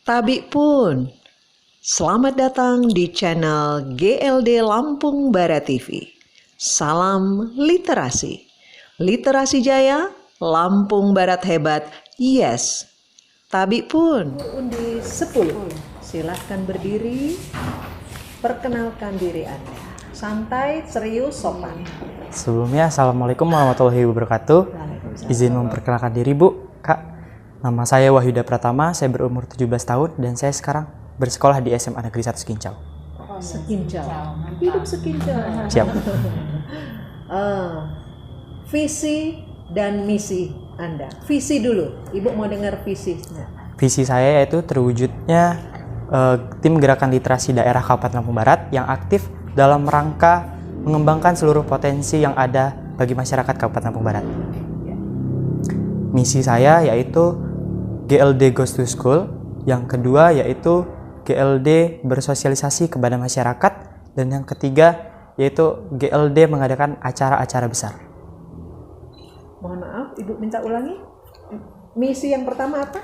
Tabik pun, selamat datang di channel GLD Lampung Barat TV. Salam literasi. Literasi jaya, Lampung Barat hebat, yes. Tabik pun. Undi 10. Silahkan berdiri. Perkenalkan diri Anda. Santai, serius, sopan. Sebelumnya, Assalamualaikum warahmatullahi wabarakatuh. Izin memperkenalkan diri, Bu. Kak, nama saya Wahyuda Pratama, saya berumur 17 tahun dan saya sekarang bersekolah di SMA Negeri 1 Sekincau. Sekincau. Hidup Sekincau. Siap. Visi dan misi Anda. Visi dulu. Ibu mau dengar visinya. Visi saya yaitu terwujudnya tim gerakan literasi daerah Kabupaten Lampung Barat yang aktif dalam rangka mengembangkan seluruh potensi yang ada bagi masyarakat Kabupaten Lampung Barat. Misi saya yaitu GLD Goes to School, yang kedua yaitu GLD bersosialisasi kepada masyarakat, dan yang ketiga yaitu GLD mengadakan acara-acara besar. Mohon maaf, Ibu minta ulangi. Misi yang pertama apa?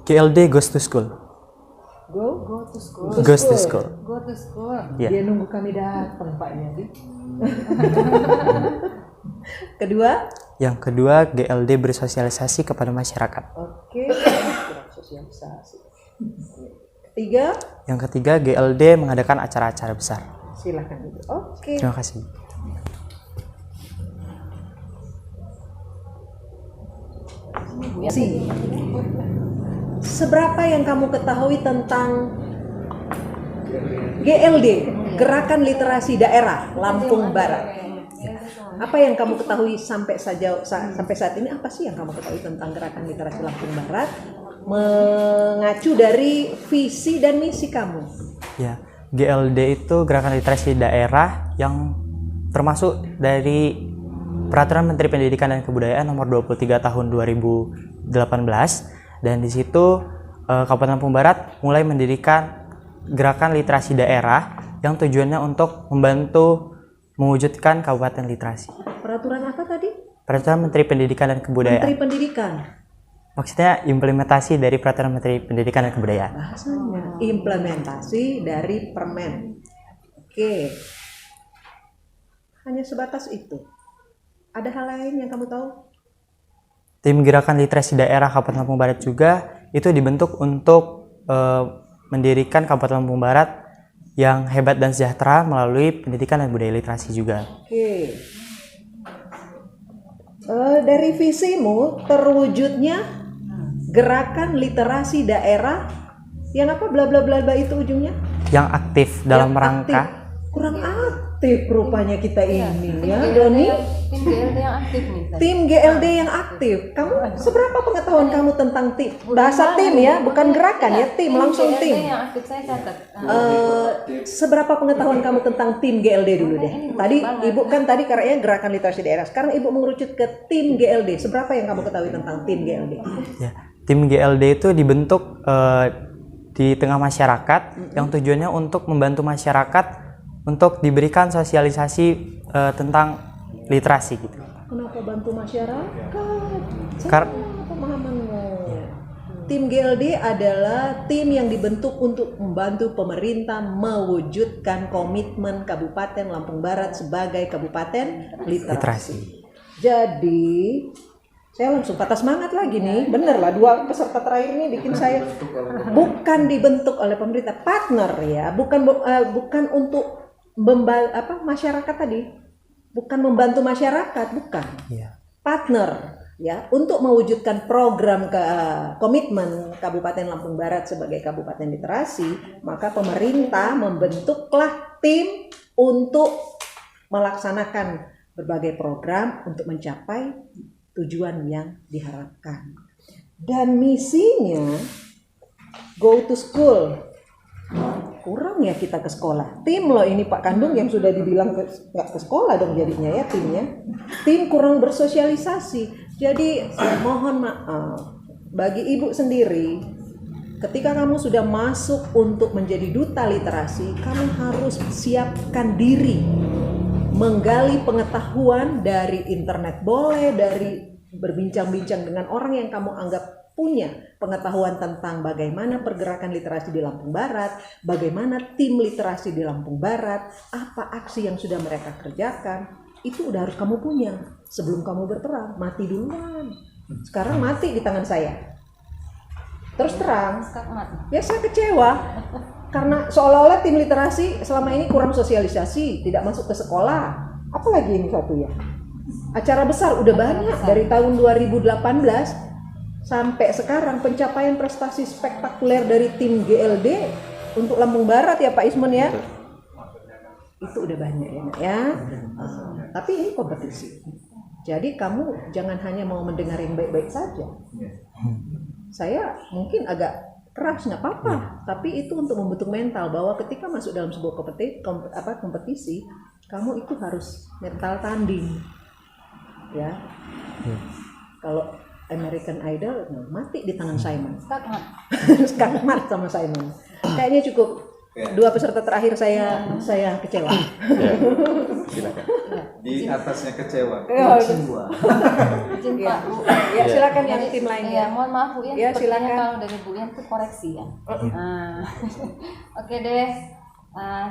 GLD Goes to School. Go to school. Goes to School. Go to school. Ya. Dia nunggu kami datang Paknya. Kedua? Yang kedua GLD bersosialisasi kepada masyarakat. Oke, sosialisasi. Ketiga? Yang ketiga GLD mengadakan acara-acara besar. Silakan Ibu. Oke. Terima kasih. Si. Seberapa yang kamu ketahui tentang GLD, Gerakan Literasi Daerah Lampung Barat? Apa yang kamu ketahui sampai saat ini? Apa sih yang kamu ketahui tentang Gerakan Literasi Lampung Barat? Mengacu dari visi dan misi kamu. Ya, GLD itu Gerakan Literasi Daerah yang termasuk dari Peraturan Menteri Pendidikan dan Kebudayaan Nomor 23 Tahun 2018, dan di situ Kabupaten Lampung Barat mulai mendirikan Gerakan Literasi Daerah yang tujuannya untuk membantu mewujudkan kabupaten literasi. Peraturan apa tadi? Peraturan Menteri Pendidikan dan Kebudayaan. Menteri Pendidikan. Maksudnya implementasi dari Peraturan Menteri Pendidikan dan Kebudayaan. Bahasanya implementasi dari Permen. Oke. Hanya sebatas itu. Ada hal lain yang kamu tahu? Tim Gerakan Literasi Daerah Kabupaten Lampung Barat juga itu dibentuk untuk mendirikan Kabupaten Lampung Barat yang hebat dan sejahtera melalui pendidikan dan budaya literasi juga. Oke. Dari visimu terwujudnya Gerakan Literasi Daerah yang apa bla bla bla bla itu ujungnya? Yang aktif dalam Yang rangka. aktif. Kurang aktif rupanya kita ini ya, Doni. Tim GLD yang aktif nih. Tim GLD yang aktif. Kamu seberapa pengetahuan kamu tentang tim? Bahasa tim ya, bukan gerakan ya, tim langsung GLD tim. yang aktif saya catat. Seberapa pengetahuan kamu tentang tim GLD dulu deh? Tadi Ibu kan tadi karena Gerakan Literasi Daerah. Sekarang Ibu mengerucut ke tim GLD. Seberapa yang kamu ketahui tentang tim GLD? Ya, tim GLD itu dibentuk di tengah masyarakat yang tujuannya untuk membantu masyarakat untuk diberikan sosialisasi tentang literasi gitu. Kenapa bantu masyarakat? Kar- Pemahamanmu. Tim GLD adalah tim yang dibentuk untuk membantu pemerintah mewujudkan komitmen Kabupaten Lampung Barat sebagai Kabupaten Literasi. Jadi, saya langsung patah semangat lagi nih. Bener lah, dua peserta terakhir ini bikin saya bukan dibentuk oleh pemerintah, partner ya, bukan untuk masyarakat tadi, bukan membantu masyarakat, bukan. Ya. Partner ya untuk mewujudkan program komitmen Kabupaten Lampung Barat sebagai Kabupaten Literasi, maka pemerintah membentuklah tim untuk melaksanakan berbagai program untuk mencapai tujuan yang diharapkan. Dan misinya go to school. Kurang ya kita ke sekolah. Tim loh ini Pak Kandung yang sudah dibilang nggak ke sekolah dong jadinya ya timnya. Tim kurang bersosialisasi. Jadi saya mohon maaf bagi ibu sendiri, ketika kamu sudah masuk untuk menjadi duta literasi, kamu harus siapkan diri menggali pengetahuan dari internet boleh, dari berbincang-bincang dengan orang yang kamu anggap punya pengetahuan tentang bagaimana pergerakan literasi di Lampung Barat, bagaimana tim literasi di Lampung Barat, apa aksi yang sudah mereka kerjakan, itu udah harus kamu punya sebelum kamu berperang. Mati duluan. Sekarang mati di tangan saya. Terus terang, ya saya kecewa karena seolah-olah tim literasi selama ini kurang sosialisasi, tidak masuk ke sekolah. Apalagi ini satu ya. Acara besar udah banyak dari tahun 2018 sampai sekarang, pencapaian prestasi spektakuler dari tim GLD untuk Lampung Barat ya Pak Ismun ya. Itu udah banyak ya Nak ya. Tapi ini kompetisi. Jadi kamu jangan hanya mau mendengar yang baik-baik saja. Saya mungkin agak keras nggak apa-apa, tapi itu untuk membentuk mental bahwa ketika masuk dalam sebuah kompetisi, kamu itu harus mental tanding. Ya. Kalau American Idol mati di tangan Simon. Skakmat sama Simon. Kayaknya cukup. Dua peserta terakhir saya kecewa. Silakan. Di atasnya kecewa. Jumpa Bu. Ya silakan yang tim lainnya. Ya, mohon maaf Bu ya. Ya, Sepertinya silakan. kalau dari Bu Yan itu koreksi ya. Oke deh.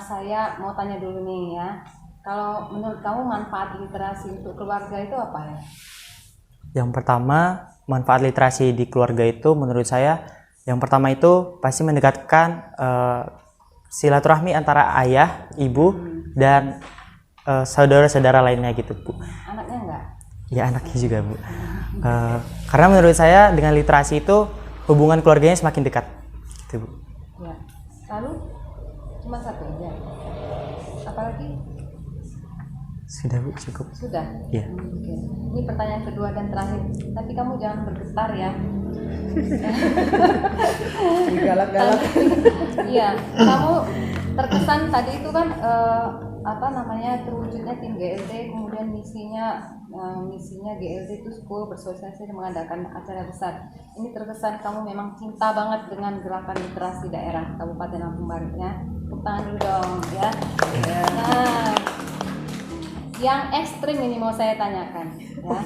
Saya mau tanya dulu nih ya. Kalau menurut kamu manfaat literasi untuk keluarga itu apa ya? Yang pertama, manfaat literasi di keluarga itu menurut saya yang pertama itu pasti mendekatkan silaturahmi antara ayah, ibu, dan saudara-saudara lainnya gitu Bu. Anaknya enggak? Ya anaknya juga Bu. Karena menurut saya dengan literasi itu hubungan keluarganya semakin dekat gitu Bu. Ya. Lalu cuma satu aja. Apalagi? Sudah Bu, cukup. Sudah? Iya. Oke. Ini pertanyaan kedua dan terakhir. Tapi kamu jangan bergetar ya. Galak-galak. Iya, kamu terkesan tadi itu kan terwujudnya tim GLD, kemudian misinya GLD itu school bersosialisasi dan mengadakan acara besar. Ini terkesan kamu memang cinta banget dengan gerakan literasi daerah Kabupaten Lampung Barat ya. Tepuk tangan dulu dong ya. Nah, yang ekstrim ini mau saya tanyakan ya.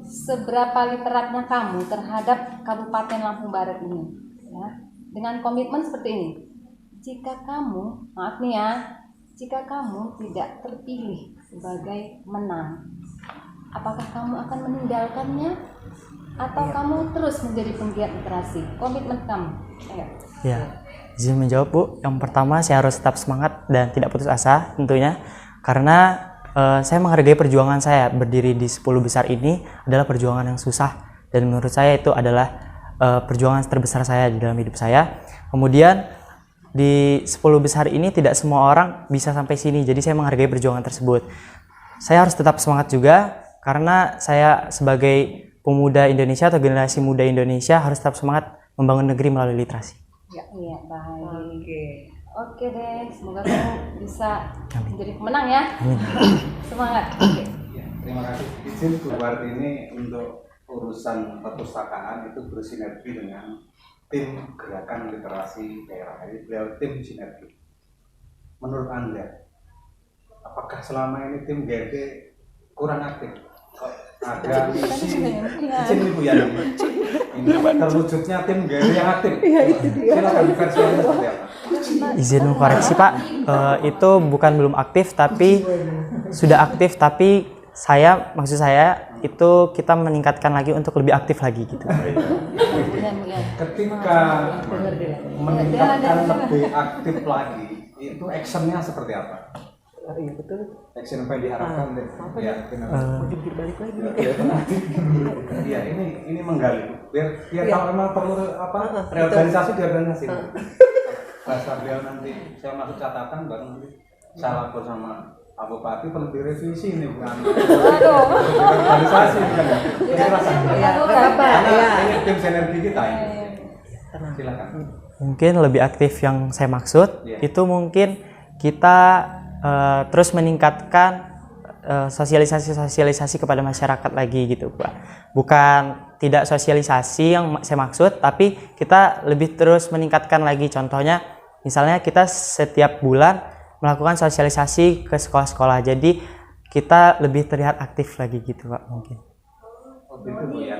Seberapa literatnya kamu terhadap Kabupaten Lampung Barat ini ya, dengan komitmen seperti ini. Jika kamu, maaf nih ya, jika kamu tidak terpilih sebagai menang, apakah kamu akan meninggalkannya atau kamu terus menjadi penggiat literasi? Komitmen kamu. Ayo. Ya, izin menjawab Bu. Yang pertama saya harus tetap semangat dan tidak putus asa tentunya, karena saya menghargai perjuangan saya. Berdiri di 10 besar ini adalah perjuangan yang susah, dan menurut saya itu adalah perjuangan terbesar saya di dalam hidup saya. Kemudian di 10 besar ini tidak semua orang bisa sampai sini, jadi saya menghargai perjuangan tersebut. Saya harus tetap semangat juga karena saya sebagai pemuda Indonesia atau generasi muda Indonesia harus tetap semangat membangun negeri melalui literasi. Iya, baik. Oke. Oke deh, semoga kamu bisa menjadi pemenang ya. Semangat. Oke. Ya, terima kasih. Izin Bu Wartini untuk urusan perpustakaan itu bersinergi dengan tim gerakan literasi daerah. Jadi beliau tim sinergi. Menurut Anda, apakah selama ini tim GLD kurang aktif? Kok ada misi izin Ibu Yani ini terwujudnya tim GLD yang aktif? Silakan versi Anda seperti apa? Izin mengkoreksi Pak, itu bukan belum aktif tapi sudah aktif, tapi maksud saya itu kita meningkatkan lagi untuk lebih aktif lagi gitu. Ketika meningkatkan lebih aktif lagi, itu actionnya seperti apa? Iya betul. Action apa yang diharapkan? Ya, Mau jungkir balik lagi. iya ini menggali. Biar kalau memang perlu reorganisasi diorganisasi. Bahasa beliau nanti saya masuk catatan baru nanti saya lapor sama Pak Bupati perlu direvisi ini bukan organisasi bukan ya? Ya, apa? Ya. Ini tim sinergi kita ini. Silakan. Mungkin lebih aktif yang saya maksud itu mungkin kita terus meningkatkan sosialisasi kepada masyarakat lagi gitu Pak. Bukan tidak sosialisasi yang saya maksud, tapi kita lebih terus meningkatkan lagi. Contohnya misalnya kita setiap bulan melakukan sosialisasi ke sekolah-sekolah, jadi kita lebih terlihat aktif lagi gitu Pak mungkin. Itu Bu ya.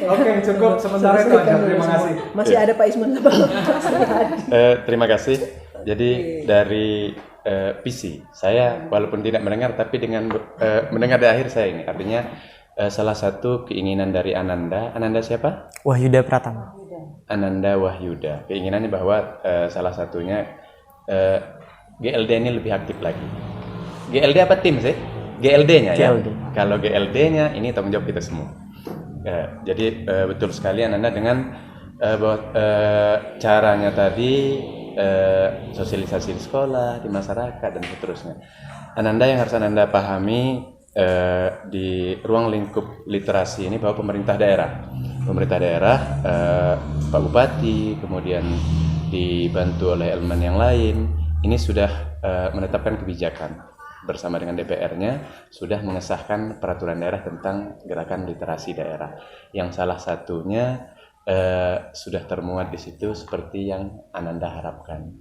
Oke, cukup sementara itu aja. Terima kasih. Masih ada Pak Isman. Terima kasih. Jadi dari visi saya walaupun tidak mendengar tapi dengan mendengar di akhir saya ini artinya salah satu keinginan dari Ananda siapa? Wahyuda Pratama. Ananda Wahyuda. Keinginannya bahwa salah satunya GLD ini lebih aktif lagi. GLD apa tim sih? GLD-nya ya. GLD. Kalau GLD-nya ini tanggung jawab kita semua. Jadi betul sekali Ananda dengan bahwa caranya tadi sosialisasi di sekolah, di masyarakat dan seterusnya. Ananda yang harus Ananda pahami di ruang lingkup literasi ini bahwa pemerintah daerah, Pak Bupati, kemudian dibantu oleh elemen yang lain, ini sudah menetapkan kebijakan bersama dengan DPR-nya sudah mengesahkan peraturan daerah tentang gerakan literasi daerah, yang salah satunya sudah termuat di situ seperti yang Ananda harapkan.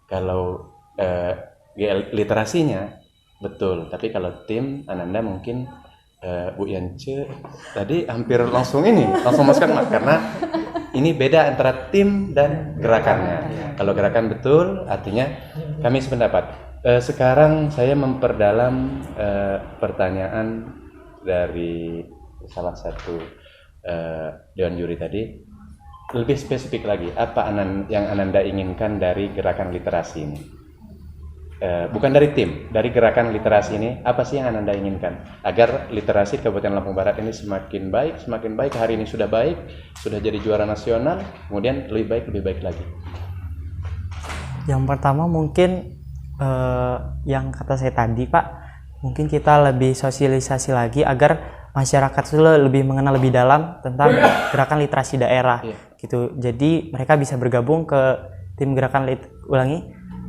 Kalau literasinya betul, tapi kalau tim Ananda mungkin Bu Yance tadi hampir langsung masukkan karena ini beda antara tim dan gerakannya. Kalau gerakan betul, artinya kami sependapat. Sekarang saya memperdalam pertanyaan dari salah satu Dewan Juri tadi. Lebih spesifik lagi, apa yang Ananda inginkan dari gerakan literasi ini? Bukan dari tim, dari gerakan literasi ini, apa sih yang Ananda inginkan? Agar literasi Kabupaten Lampung Barat ini semakin baik, hari ini sudah baik, sudah jadi juara nasional, kemudian lebih baik lagi. Yang pertama mungkin yang kata saya tadi Pak, mungkin kita lebih sosialisasi lagi agar masyarakat itu lebih mengenal lebih dalam tentang gerakan literasi daerah gitu. Jadi mereka bisa bergabung ke tim gerakan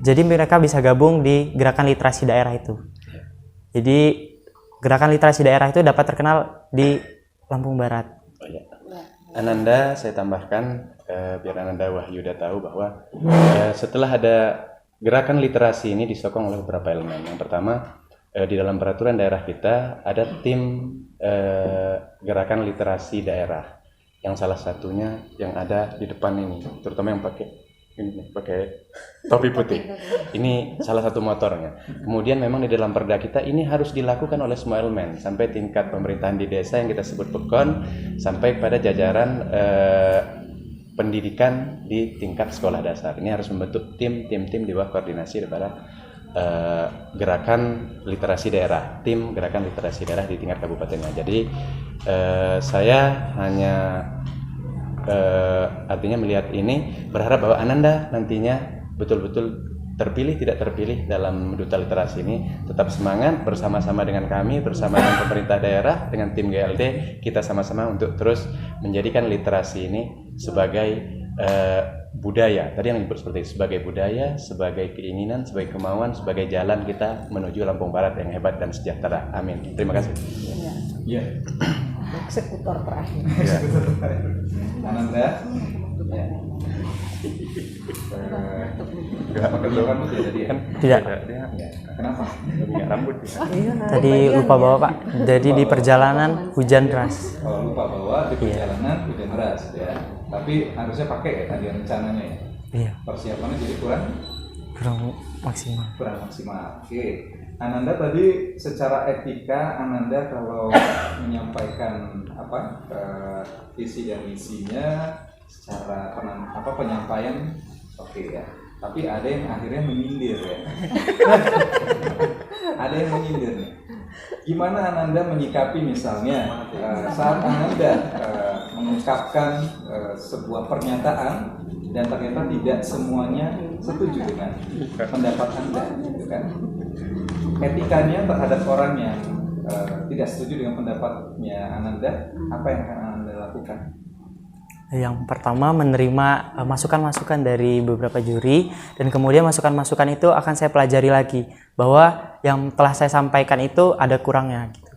Jadi mereka bisa gabung di gerakan literasi daerah itu. Jadi gerakan literasi daerah itu dapat terkenal di Lampung Barat. Ananda, saya tambahkan biar Ananda Wahyuda tahu bahwa setelah ada gerakan literasi ini disokong oleh beberapa elemen. Yang pertama, di dalam peraturan daerah kita ada tim gerakan literasi daerah, yang salah satunya yang ada di depan ini, terutama yang pakai topi putih. Ini salah satu motornya. Kemudian memang di dalam perda kita ini harus dilakukan oleh semua elemen sampai tingkat pemerintahan di desa yang kita sebut PEKON, sampai pada jajaran pendidikan di tingkat sekolah dasar. Ini harus membentuk tim di bawah koordinasi daripada gerakan literasi daerah, tim gerakan literasi daerah di tingkat kabupatennya. Jadi saya hanya artinya melihat ini, berharap bahwa Ananda nantinya betul-betul terpilih tidak terpilih dalam duta literasi ini tetap semangat bersama-sama dengan kami, bersama dengan pemerintah daerah, dengan tim GLD, kita sama-sama untuk terus menjadikan literasi ini sebagai budaya, tadi yang disebut seperti itu, sebagai budaya, sebagai keinginan, sebagai kemauan, sebagai jalan kita menuju Lampung Barat yang hebat dan sejahtera. Amin. Terima kasih. Iya. Eksekutor terakhir. Ananda. Ya. Enggak pakai rambut ya tadi ya? Tidak. Kenapa? Punya rambut ya? Tadi lupa bawa Pak. Jadi di perjalanan hujan deras. Kalau lupa bawa di perjalanan hujan deras ya. Tapi harusnya pakai ya tadi rencananya ya. Iya. Persiapannya jadi kurang maksimal. Oke. Ananda tadi secara etika Ananda kalau menyampaikan visi dan misinya secara penyampaian oke ya. Tapi ada yang akhirnya menyindir ya. Ada yang menyindir nih. Gimana Ananda menyikapi misalnya saat Ananda mengungkapkan sebuah pernyataan dan ternyata tidak semuanya setuju dengan pendapat Anda, gitu kan? Etikanya terhadap orang yang tidak setuju dengan pendapatnya Ananda, apa yang akan Ananda lakukan? Yang pertama, menerima masukan-masukan dari beberapa juri, dan kemudian masukan-masukan itu akan saya pelajari lagi bahwa yang telah saya sampaikan itu ada kurangnya gitu.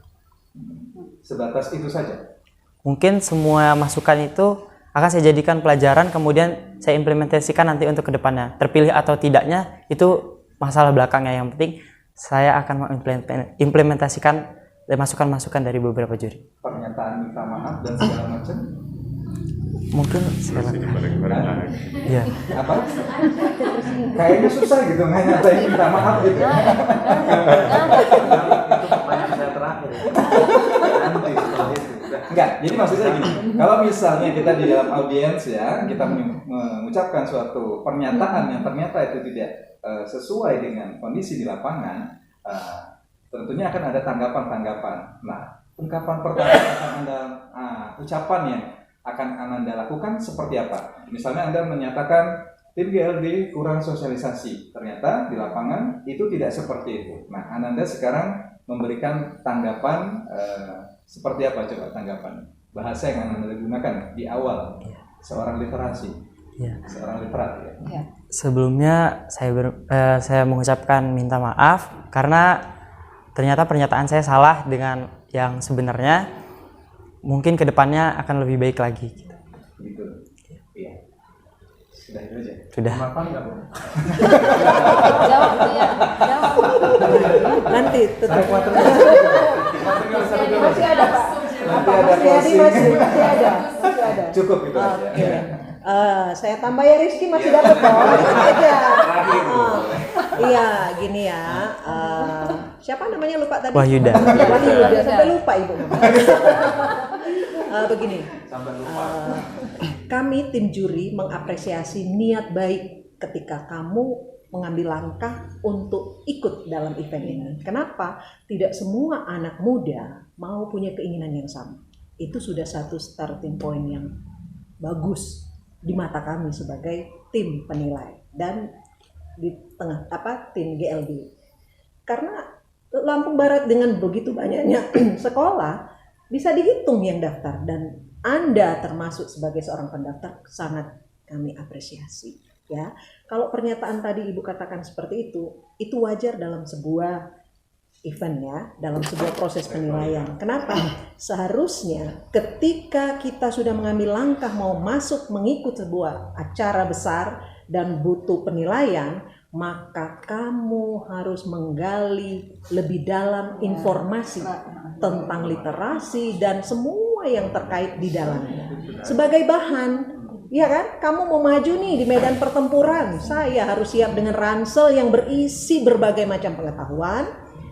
Sebatas itu saja? Mungkin semua masukan itu akan saya jadikan pelajaran, kemudian saya implementasikan nanti untuk kedepannya. Terpilih atau tidaknya itu masalah belakangnya, yang penting saya akan mengimplementasikan masukan-masukan dari beberapa juri. Pernyataan minta maaf dan segala macam. Mungkin sekali ya. Apa? Kayaknya susah gitu nyatain minta maaf gitu. Itu pertanyaan saya terakhir. Nanti setelah itu. Enggak, jadi maksudnya gini, kalau misalnya kita di dalam audiens ya, kita mengucapkan suatu pernyataan yang ternyata itu tidak sesuai dengan kondisi di lapangan, tentunya akan ada tanggapan-tanggapan. Nah, ungkapan pertama yang akan Anda, ucapan yang akan Anda lakukan seperti apa? Misalnya Anda menyatakan tim GLD kurang sosialisasi, ternyata di lapangan itu tidak seperti itu. Nah, Anda sekarang memberikan tanggapan seperti apa coba tanggapan? Bahasa yang Anda gunakan di awal seorang literasi, seorang literat ya. Sebelumnya saya mengucapkan minta maaf karena ternyata pernyataan saya salah dengan yang sebenarnya. Mungkin kedepannya akan lebih baik lagi. Gitu. Iya. Sudah itu aja. Sudah. Maafan nggak Bu? Jawab ya, jawab. Nanti Saya tetap khawatir masih ada Pak. Nanti Pak ada Mas Riyadi closing. masih ada. Cukup itu aja. Oke. Saya tambah ya, Rizky masih dapat dong. Itu aja. Iya, gini ya. Siapa namanya lupa tadi? Wahyuda. Wahyuda. Sampai lupa ibu. Begini. Sampai lupa. Kami tim juri mengapresiasi niat baik ketika kamu mengambil langkah untuk ikut dalam event ini. Kenapa? Tidak semua anak muda mau punya keinginan yang sama. Itu sudah satu starting point yang bagus di mata kami sebagai tim penilai dan di tengah tim GLD. Karena Lampung Barat dengan begitu banyaknya sekolah bisa dihitung yang daftar dan Anda termasuk sebagai seorang pendaftar sangat kami apresiasi ya. Kalau pernyataan tadi Ibu katakan seperti itu wajar dalam sebuah event ya, dalam sebuah proses penilaian. Kenapa? Seharusnya ketika kita sudah mengambil langkah mau masuk mengikut sebuah acara besar dan butuh penilaian, maka kamu harus menggali lebih dalam informasi tentang literasi dan semua yang terkait di dalamnya. Sebagai bahan, ya kan? Kamu mau maju nih di medan pertempuran, saya harus siap dengan ransel yang berisi berbagai macam pengetahuan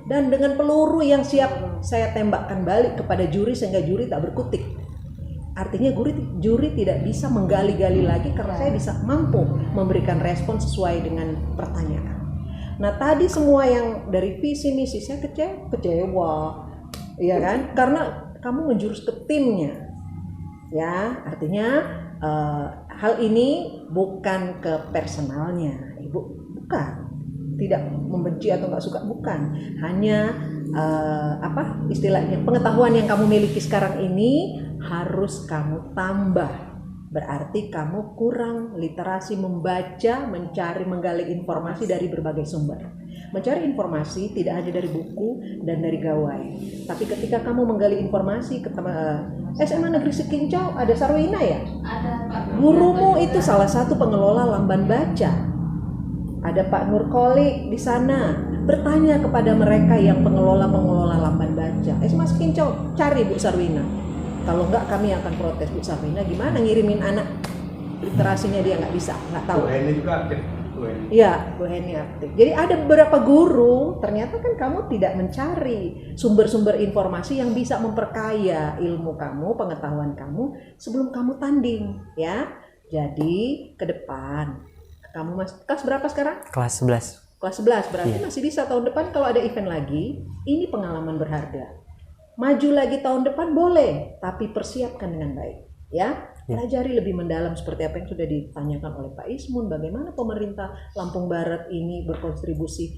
dan dengan peluru yang siap saya tembakkan balik kepada juri sehingga juri tak berkutik. Artinya juri tidak bisa menggali-gali lagi karena saya bisa mampu memberikan respon sesuai dengan pertanyaan. Nah tadi semua yang dari visi misi saya kecewa, ya kan? Karena kamu menjurus ke timnya, ya. Artinya hal ini bukan ke personalnya, Ibu, bukan. Tidak membenci atau nggak suka, bukan. Hanya istilahnya pengetahuan yang kamu miliki sekarang ini harus kamu tambah. Berarti kamu kurang literasi membaca, mencari, menggali informasi dari berbagai sumber. Mencari informasi tidak hanya dari buku dan dari gawai, tapi ketika kamu menggali informasi ke SMA Negeri Sekincau ada Sarwina ya? Ada Pak. Gurumu itu salah satu pengelola lamban baca. Ada Pak Nurkolik di sana. Bertanya kepada mereka yang pengelola lamban baca. SMA Sekincau, cari Bu Sarwina. Kalau enggak kami akan protes. Bu Sarwina gimana ngirimin anak literasinya dia nggak bisa, nggak tahu. Bu Heni juga aktif. Iya, Bu Heni aktif. Jadi ada beberapa guru, ternyata kan kamu tidak mencari sumber-sumber informasi yang bisa memperkaya ilmu kamu, pengetahuan kamu sebelum kamu tanding, ya. Jadi ke depan, kamu kelas berapa sekarang? Kelas 11. Kelas 11, berarti masih bisa tahun depan kalau ada event lagi, ini pengalaman berharga. Maju lagi tahun depan boleh, tapi persiapkan dengan baik, ya. Pelajari lebih mendalam seperti apa yang sudah ditanyakan oleh Pak Ismun, bagaimana pemerintah Lampung Barat ini berkontribusi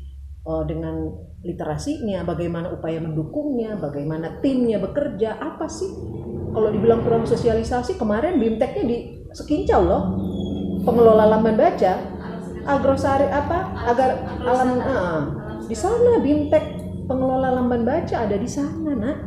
dengan literasinya, bagaimana upaya mendukungnya, bagaimana timnya bekerja, apa sih? Kalau dibilang kurang sosialisasi, kemarin BIMTEK-nya di Sekincau loh, pengelola lamban baca, Agrosari di sana BIMTEK pengelola lamban baca ada di sana, nak.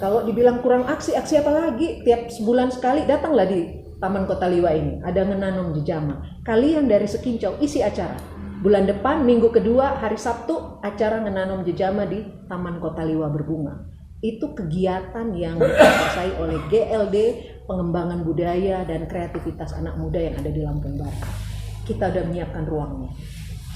Kalau dibilang kurang aksi apa lagi? Tiap sebulan sekali datanglah di Taman Kota Liwa ini. Ada ngenanam jejama. Kalian dari Sekincau isi acara. Bulan depan minggu kedua hari Sabtu acara menanam jejama di Taman Kota Liwa Berbunga. Itu kegiatan yang dikuasai oleh GLD pengembangan budaya dan kreativitas anak muda yang ada di Lampung Barat. Kita udah menyiapkan ruangnya.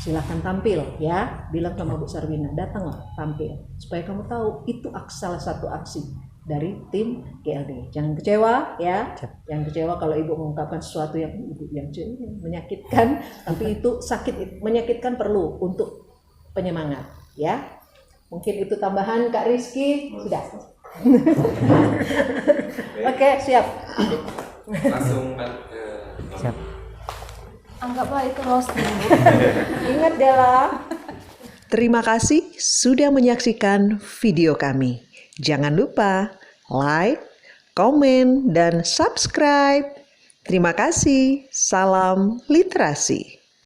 Silahkan tampil ya, bilang sama Bu Sarwina, datanglah tampil supaya kamu tahu itu salah satu aksi dari tim GLD. Jangan kecewa ya, jangan kecewa kalau ibu mengungkapkan sesuatu yang ibu yang menyakitkan, tapi itu sakit menyakitkan perlu untuk penyemangat ya. Mungkin itu tambahan Kak Rizky, sudah. Oke, siap. Langsung Siap. Anggaplah itu roasting. Ingat Dela. Terima kasih sudah menyaksikan video kami. Jangan lupa like, komen, dan subscribe. Terima kasih. Salam literasi.